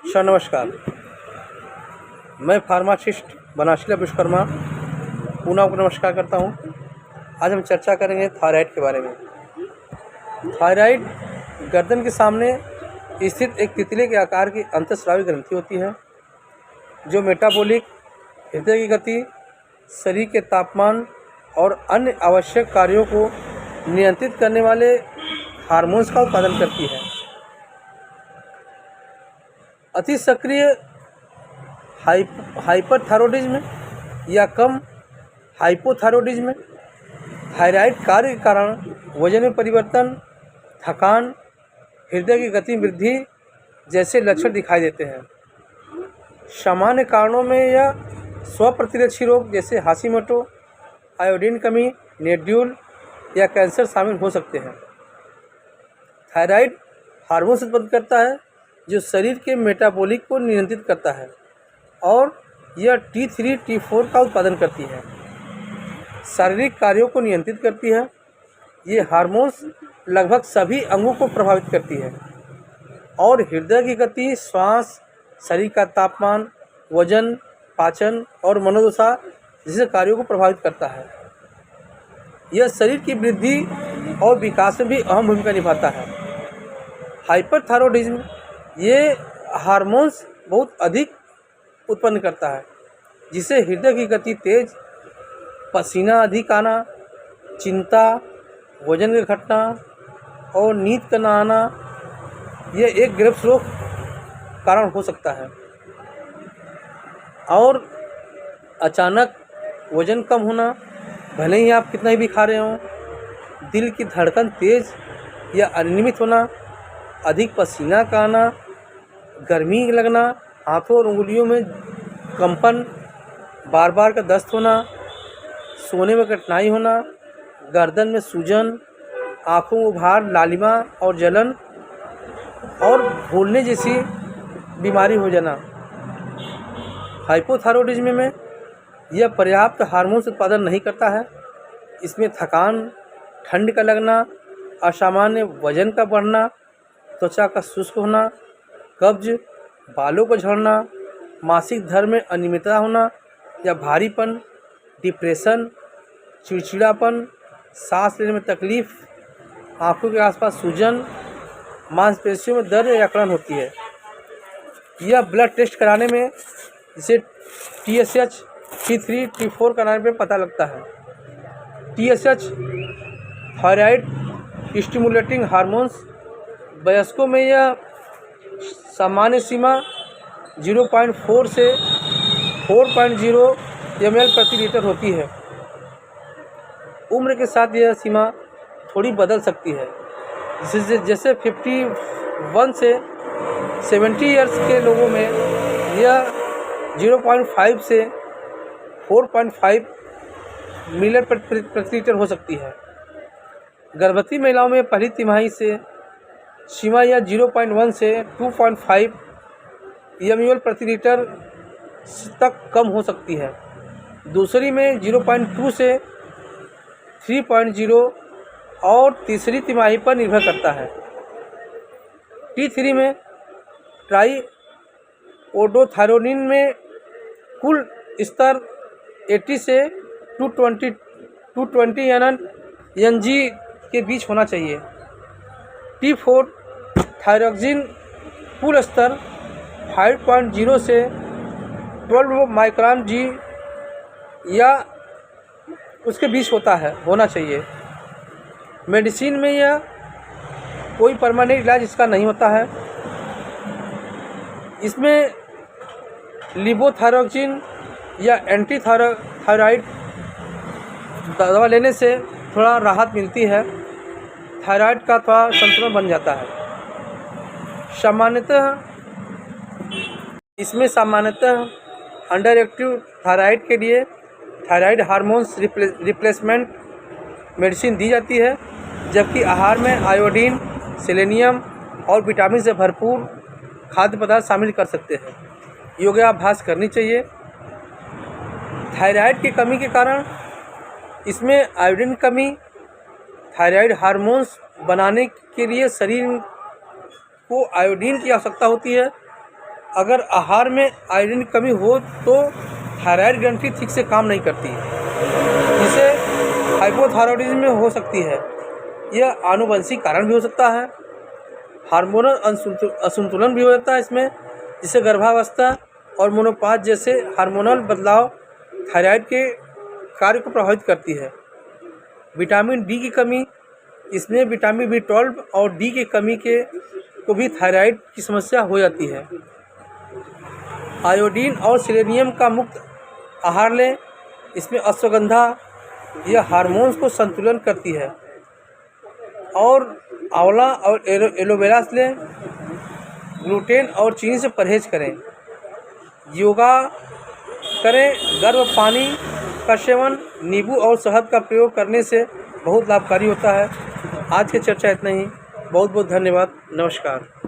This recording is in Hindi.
सर नमस्कार। मैं फार्मासिस्ट बनाशीला विश्वकर्मा पुनः आपको नमस्कार करता हूँ। आज हम चर्चा करेंगे थायराइड के बारे में। थायराइड गर्दन के सामने स्थित एक तितली के आकार की अंतःस्रावी ग्रंथि होती है जो मेटाबॉलिक, हृदय की गति, शरीर के तापमान और अन्य आवश्यक कार्यों को नियंत्रित करने वाले हार्मोन्स का उत्पादन करती है। अति सक्रिय हाइपरथायरॉयडिज्म या कम हाइपोथायरॉयडिज्म थायराइड कार्य के कारण वजन में परिवर्तन, थकान, हृदय की गति में वृद्धि जैसे लक्षण दिखाई देते हैं। सामान्य कारणों में यह स्वप्रतिरक्षी रोग जैसे हाशिमोटो, आयोडीन कमी, नेड्यूल या कैंसर शामिल हो सकते हैं। थायराइड हार्मोन उत्पन्न करता है जो शरीर के मेटाबॉलिक को नियंत्रित करता है और यह T3, T4 का उत्पादन करती है। शारीरिक कार्यों को नियंत्रित करती है। ये हार्मोन्स लगभग सभी अंगों को प्रभावित करती है और हृदय की गति, श्वास, शरीर का तापमान, वजन, पाचन और मनोदशा जैसे कार्यों को प्रभावित करता है। यह शरीर की वृद्धि और विकास में भी अहम भूमिका निभाता है। हाइपरथायरॉयडिज्म ये हार्मोन्स बहुत अधिक उत्पन्न करता है जिससे हृदय की गति तेज, पसीना अधिक आना, चिंता, वजन का घटना और नींद का ना आना यह एक गर्भ रोग कारण हो सकता है। और अचानक वजन कम होना, भले ही आप कितना ही भी खा रहे हों, दिल की धड़कन तेज या अनियमित होना, अधिक पसीना का आना, गर्मी लगना, हाथों और उंगलियों में कंपन, बार बार का दस्त होना, सोने में कठिनाई होना, गर्दन में सूजन, आँखों में उभार, लालिमा और जलन और भूलने जैसी बीमारी हो जाना। हाइपोथायरॉयडिज्म में यह पर्याप्त हार्मोन उत्पादन नहीं करता है। इसमें थकान, ठंड का लगना, असामान्य वजन का बढ़ना, त्वचा का शुष्क होना, कब्ज, बालों को झड़ना, मासिक धर्म में अनियमितता होना या भारीपन, डिप्रेशन, चिड़चिड़ापन, सांस लेने में तकलीफ, आँखों के आसपास सूजन, मांसपेशियों में दर्द या अकड़न होती है। यह ब्लड टेस्ट कराने में जैसे TSH, T3, T4 कराने में पता लगता है। TSH थायराइड स्टिमुलेटिंग हार्मोन्स वयस्कों में यह सामान्य सीमा 0.4 से 4.0 ml प्रति लीटर होती है। उम्र के साथ यह सीमा थोड़ी बदल सकती है, जैसे 51 से 70 ईयर्स के लोगों में यह 0.5 से 4.5 मिली प्रति लीटर हो सकती है। गर्भवती महिलाओं में पहली तिमाही से सीमा यह 0.1 से 2.5 ml प्रति लीटर तक कम हो सकती है। दूसरी में 0.2 से 3.0 और तीसरी तिमाही पर निर्भर करता है। T3 में ट्राइओडोथायरोनिन में कुल स्तर 80 से 220 ng के बीच होना चाहिए। T4 थायरोक्सिन कुल स्तर 5.0 से 12 माइक्रोन जी या उसके बीच होना चाहिए। मेडिसिन में यह कोई परमानेंट इलाज इसका नहीं होता है। इसमें लिवोथायरोक्सिन या एंटी थायराइड दवा लेने से थोड़ा राहत मिलती है, थायराइड का थोड़ा संतुलन बन जाता है। सामान्यतः अंडर एक्टिव थायराइड के लिए थायराइड हार्मोन्स रिप्लेसमेंट मेडिसिन दी जाती है, जबकि आहार में आयोडीन, सेलेनियम और विटामिन से भरपूर खाद्य पदार्थ शामिल कर सकते हैं। योगाभ्यास करनी चाहिए। थायराइड की कमी के कारण इसमें आयोडीन कमी, थायराइड हार्मोन्स बनाने के लिए शरीर को आयोडीन की आवश्यकता होती है, अगर आहार में आयरन की कमी हो तो थायराइड ग्रंथि ठीक से काम नहीं करती, जिससे हाइपोथायरॉयडिज्म में हो सकती है। यह आनुवंशिक कारण भी हो सकता है। हार्मोनल असंतुलन भी हो जाता है इसमें, जिससे गर्भावस्था और मेनोपॉज जैसे हार्मोनल बदलाव थायराइड के कार्य को प्रभावित करती है। विटामिन डी की कमी, इसमें विटामिन B12 और डी की कमी को भी थायराइड की समस्या हो जाती है। आयोडीन और सेलेनियम का मुक्त आहार लें, इसमें अश्वगंधा यह हार्मोन्स को संतुलन करती है। और आंवला और एलोवेरा से लें। ग्लूटेन और चीनी से परहेज करें। योगा करें। गर्म पानी का सेवन, नींबू और शहद का प्रयोग करने से बहुत लाभकारी होता है। आज की चर्चा इतना ही। बहुत बहुत धन्यवाद। नमस्कार।